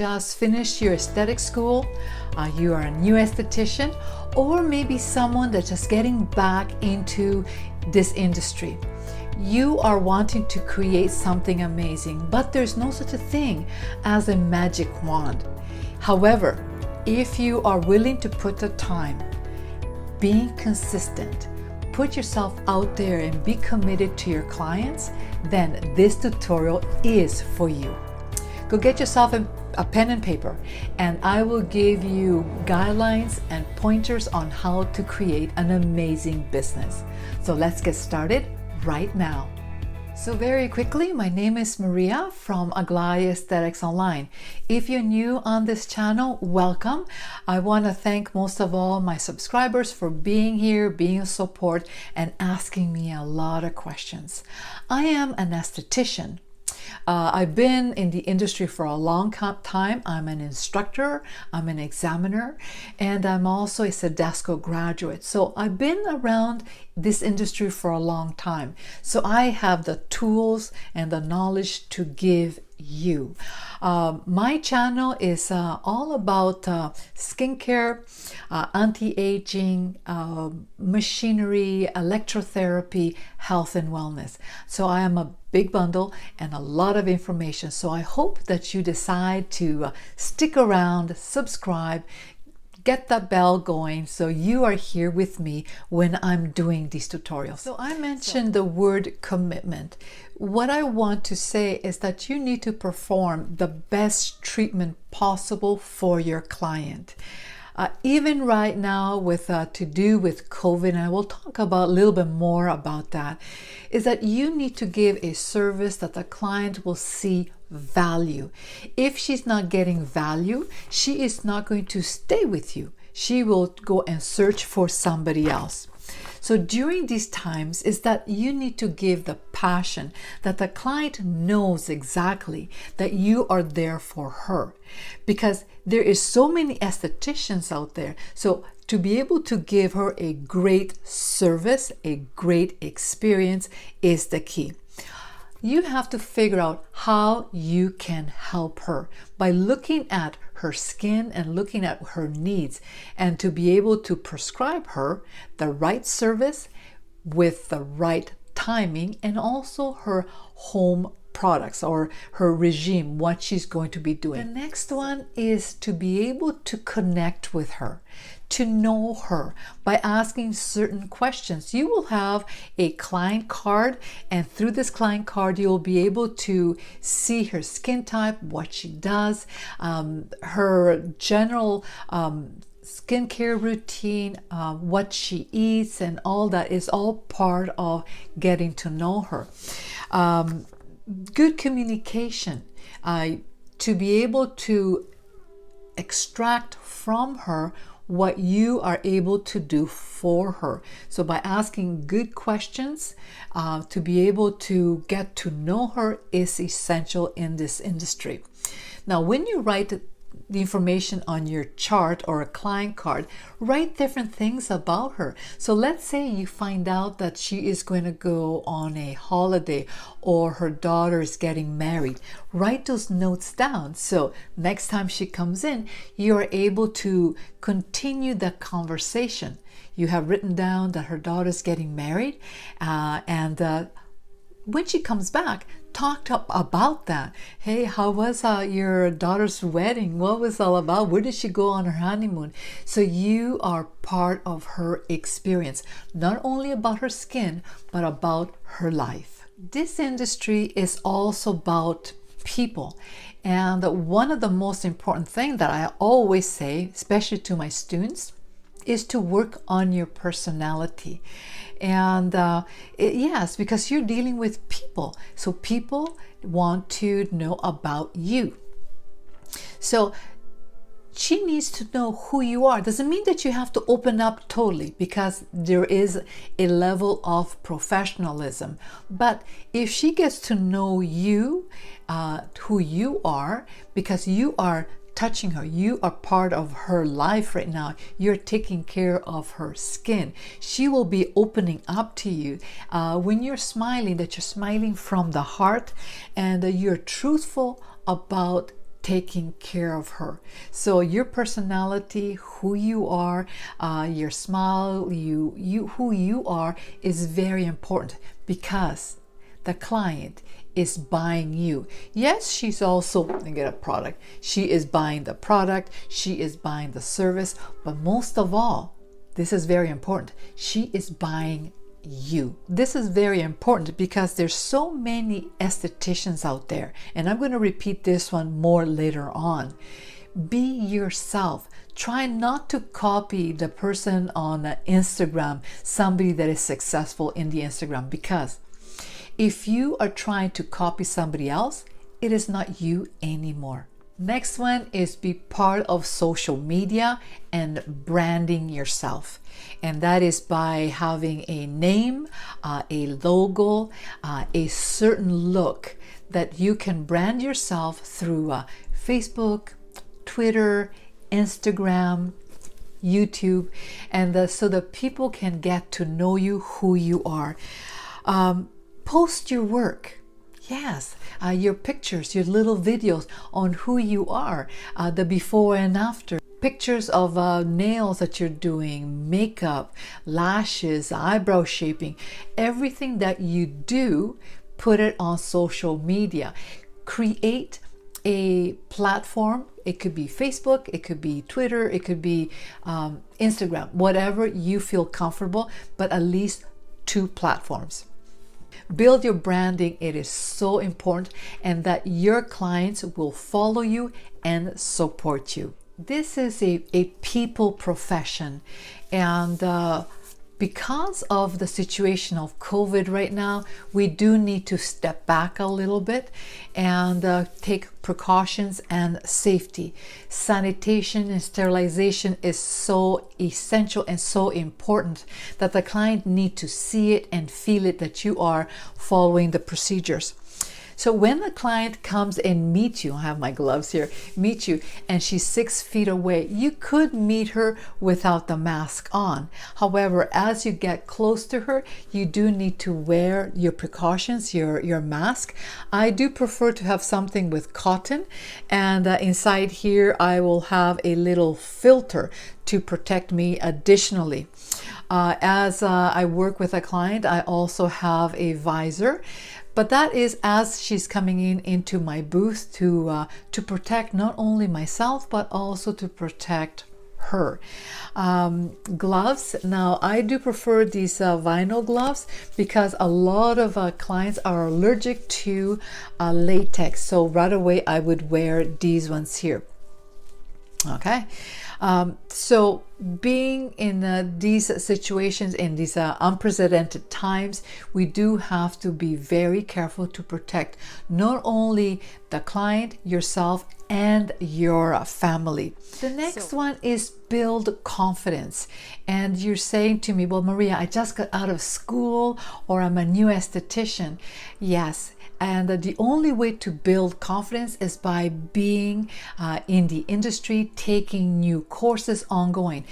just finished your aesthetic school, you are a new esthetician, or maybe someone that's just getting back into this industry. You are wanting to create something amazing, but there's no such a thing as a magic wand. However, if you are willing to put the time, being consistent, put yourself out there and be committed to your clients, then this tutorial is for you. Go get yourself a pen and paper, and I will give you guidelines and pointers on how to create an amazing business. So let's get started right now. So very quickly, my name is Maria from Aglaia Esthetics Online. If you're new on this channel, welcome. I want to thank most of all my subscribers for being here, being a support, and asking me a lot of questions. I am an esthetician. I've been in the industry for a long time. I'm an instructor, I'm an examiner, and I'm also a Sedesco graduate. So I've been around this industry for a long time. So I have the tools and the knowledge to give you. My channel is all about skincare, anti-aging, machinery, electrotherapy, health and wellness. So I am a big bundle and a lot of information. So I hope that you decide to stick around, subscribe, get that bell going so you are here with me when I'm doing these tutorials. So I mentioned the word commitment. What I want to say is that you need to perform the best treatment possible for your client. Even right now with to do with COVID, and I will talk about a little bit more about that, is that you need to give a service that the client will see value. If she's not getting value, she is not going to stay with you. She will go and search for somebody else. So during these times is that you need to give the passion that the client knows exactly that you are there for her, because there is so many estheticians out there. So to be able to give her a great service, a great experience is the key. You have to figure out how you can help her by looking at her skin and looking at her needs, and to be able to prescribe her the right service with the right timing, and also her home products or her regime, what she's going to be doing. The next one is to be able to connect with her, to know her by asking certain questions. You will have a client card, and through this client card you will be able to see her skin type, what she does, her general skincare routine, what she eats, and all that is all part of getting to know her. Good communication, to be able to extract from her what you are able to do for her. So by asking good questions, to be able to get to know her is essential in this industry. Now, when you write the information on your chart or a client card, write different things about her. So let's say you find out that she is going to go on a holiday, or her daughter is getting married. Write those notes down, so next time she comes in, you are able to continue that conversation. You have written down that her daughter is getting married, and when she comes back, talk about that. Hey, how was your daughter's wedding? What was it all about? Where did she go on her honeymoon? So you are part of her experience, not only about her skin, but about her life. This industry is also about people. And one of the most important things that I always say, especially to my students, is to work on your personality. And yes, because you're dealing with people. So people want to know about you. So she needs to know who you are. Doesn't mean that you have to open up totally, because there is a level of professionalism. But if she gets to know you, who you are, because you are touching her, you are part of her life right now, you're taking care of her skin, she will be opening up to you. When you're smiling, that you're smiling from the heart, and you're truthful about taking care of her. So your personality, who you are, your smile, who you are is very important, because the client is buying you. Yes, she's also going to get a product. She is buying the product, she is buying the service, but most of all, this is very important, she is buying you. This is very important because there's so many estheticians out there, and I'm going to repeat this one more later on. Be yourself. Try not to copy the person on Instagram, somebody that is successful in the Instagram, because if you are trying to copy somebody else, it is not you anymore. Next one is be part of social media and branding yourself. And that is by having a name, a logo, a certain look that you can brand yourself through Facebook, Twitter, Instagram, YouTube, and so that people can get to know you, who you are. Post your work. Yes, your pictures, your little videos on who you are, the before and after. Pictures of nails that you're doing, makeup, lashes, eyebrow shaping, everything that you do, put it on social media. Create a platform. It could be Facebook, it could be Twitter, it could be Instagram, whatever you feel comfortable, but at least 2 platforms. Build your branding. It is so important, and that your clients will follow you and support you. This is a people profession, and because of the situation of COVID right now, we do need to step back a little bit and take precautions and safety. Sanitation and sterilization is so essential and so important that the client need to see it and feel it, that you are following the procedures. So when the client comes and meets you, I have my gloves here, meet you, and she's 6 feet away, you could meet her without the mask on. However, as you get close to her, you do need to wear your precautions, your mask. I do prefer to have something with cotton, and inside here I will have a little filter to protect me additionally. As I work with a client, I also have a visor. But that is as she's coming into my booth to protect not only myself, but also to protect her. Gloves. Now, I do prefer these vinyl gloves because a lot of clients are allergic to latex. So right away, I would wear these ones here. Okay. So being in these situations, in these unprecedented times, we do have to be very careful to protect not only the client, yourself, and your family. The next one is build confidence. And you're saying to me, well, Maria, I just got out of school, or I'm a new esthetician. Yes. And the only way to build confidence is by being in the industry, taking new courses ongoing.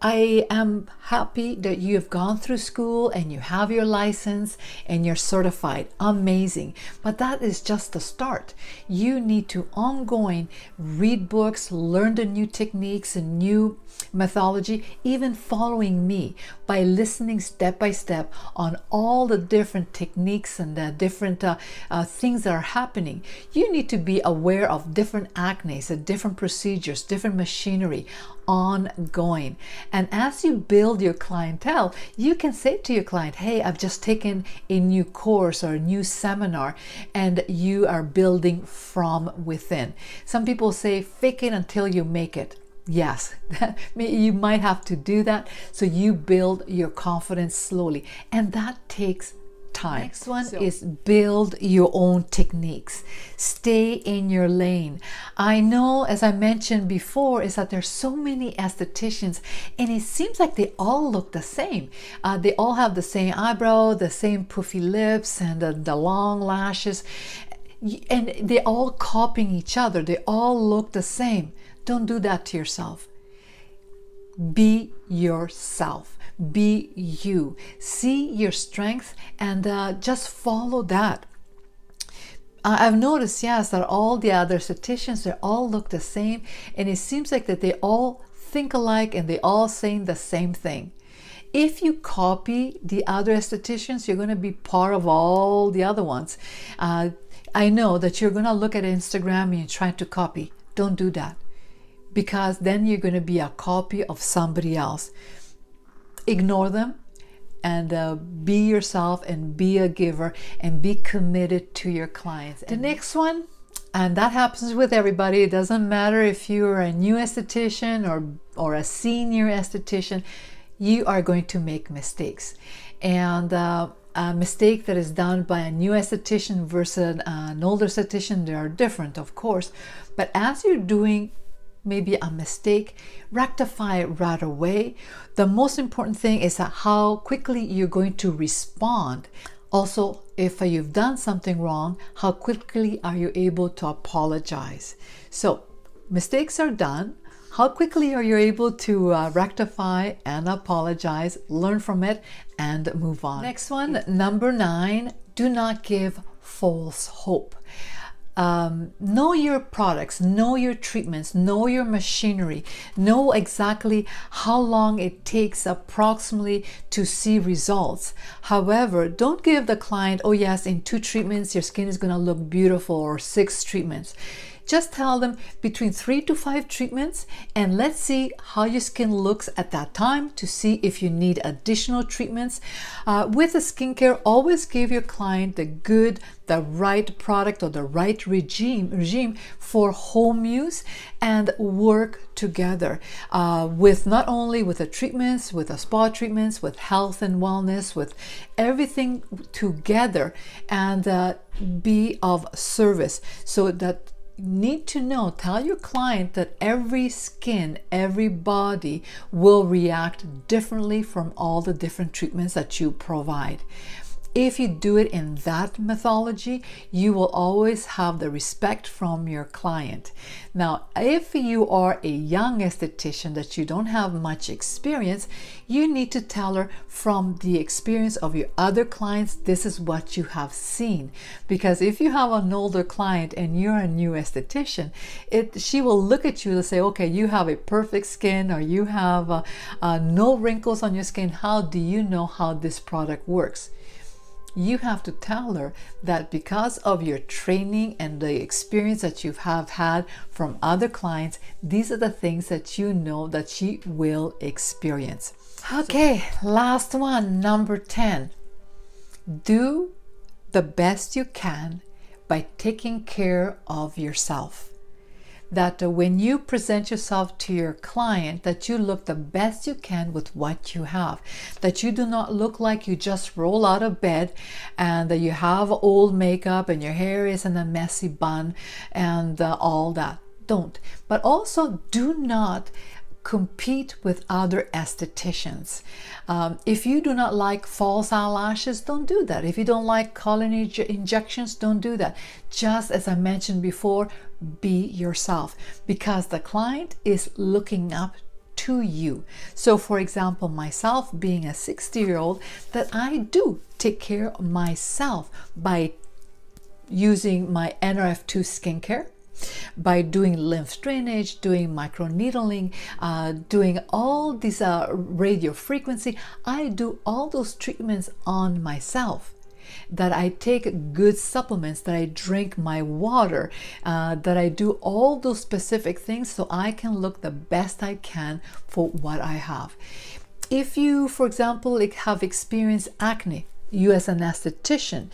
I am happy that you have gone through school and you have your license and you're certified. Amazing. But that is just the start. You need to ongoing read books, learn the new techniques and new methodology, even following me by listening step by step on all the different techniques and the different things that are happening. You need to be aware of different acnes, different procedures, different machinery, ongoing. And as you build your clientele, you can say to your client, hey, I've just taken a new course or a new seminar, and you are building from within. Some people say fake it until you make it. Yes, you might have to do that. So you build your confidence slowly, and that takes time. Next one is build your own techniques. Stay in your lane. I know, as I mentioned before, is that there's so many estheticians, and it seems like they all look the same. They all have the same eyebrow, the same puffy lips, and the long lashes, and they're all copying each other. They all look the same. Don't do that to yourself. Be yourself. Be you. See your strength and just follow that. I've noticed, yes, that all the other estheticians, they all look the same, and it seems like that they all think alike and they all saying the same thing. If you copy the other estheticians, you're going to be part of all the other ones. I know that you're going to look at Instagram and you're trying to copy. Don't do that, because then you're going to be a copy of somebody else. Ignore them and be yourself and be a giver and be committed to your clients. The next one, and that happens with everybody. It doesn't matter if you're a new esthetician or a senior esthetician, you are going to make mistakes. And a mistake that is done by a new esthetician versus an older esthetician, they are different, of course. But as you're doing maybe a mistake, rectify it right away. The most important thing is how quickly you're going to respond. Also, if you've done something wrong, how quickly are you able to apologize? So, mistakes are done. How quickly are you able to rectify and apologize, learn from it, and move on? Next one, number 9, do not give false hope. Know your products, know your treatments, know your machinery, know exactly how long it takes approximately to see results. However, don't give the client, oh yes, in 2 treatments your skin is going to look beautiful, or 6 treatments. Just tell them between 3 to 5 treatments, and let's see how your skin looks at that time to see if you need additional treatments. With the skincare, always give your client the right product or the right regime for home use, and work together with not only with the treatments, with the spa treatments, with health and wellness, with everything together, and be of service. So that need to know, tell your client that every skin, every body will react differently from all the different treatments that you provide. If you do it in that methodology, you will always have the respect from your client. Now, if you are a young esthetician that you don't have much experience, you need to tell her from the experience of your other clients, this is what you have seen. Because if you have an older client and you're a new esthetician, she will look at you and say, okay, you have a perfect skin, or you have no wrinkles on your skin. How do you know how this product works? You have to tell her that because of your training and the experience that you have had from other clients, these are the things that you know that she will experience. Okay, last one, number 10. Do the best you can by taking care of yourself. That when you present yourself to your client, that you look the best you can with what you have. That you do not look like you just roll out of bed and that you have old makeup and your hair is in a messy bun and all that. Don't. But also do not compete with other estheticians. If you do not like false eyelashes, don't do that. If you don't like collagen injections, don't do that. Just as I mentioned before, be yourself, because the client is looking up to you. So for example, myself being a 60-year-old, that I do take care of myself by using my NRF2 skincare, by doing lymph drainage, doing microneedling, doing all these radio frequency. I do all those treatments on myself. That I take good supplements, that I drink my water, that I do all those specific things so I can look the best I can for what I have. If you, for example, have experienced acne, you as an esthetician,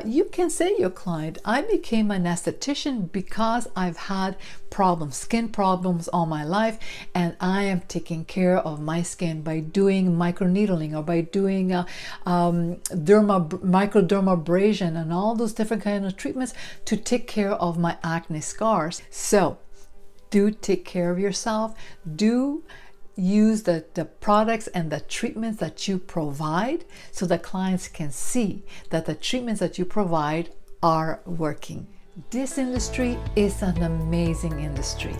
you can say to your client, I became an esthetician because I've had problems, skin problems all my life, and I am taking care of my skin by doing microneedling or by doing microdermabrasion and all those different kinds of treatments to take care of my acne scars. So do take care of yourself. Do use the products and the treatments that you provide so that clients can see that the treatments that you provide are working. This industry is an amazing industry.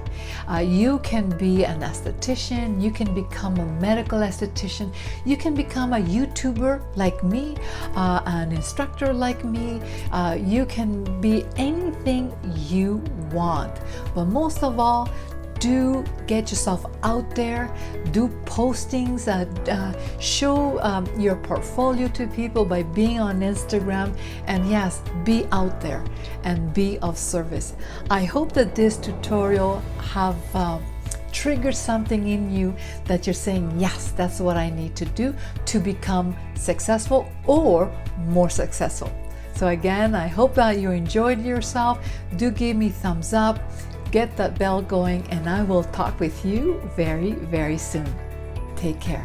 You can be an esthetician, you can become a medical esthetician, you can become a YouTuber like me, an instructor like me, you can be anything you want. But most of all, do get yourself out there, do postings, show your portfolio to people by being on Instagram, and yes, be out there and be of service. I hope that this tutorial have triggered something in you that you're saying, yes, that's what I need to do to become successful or more successful. So again, I hope that you enjoyed yourself. Do give me thumbs up. Get that bell going, and I will talk with you very, very soon. Take care.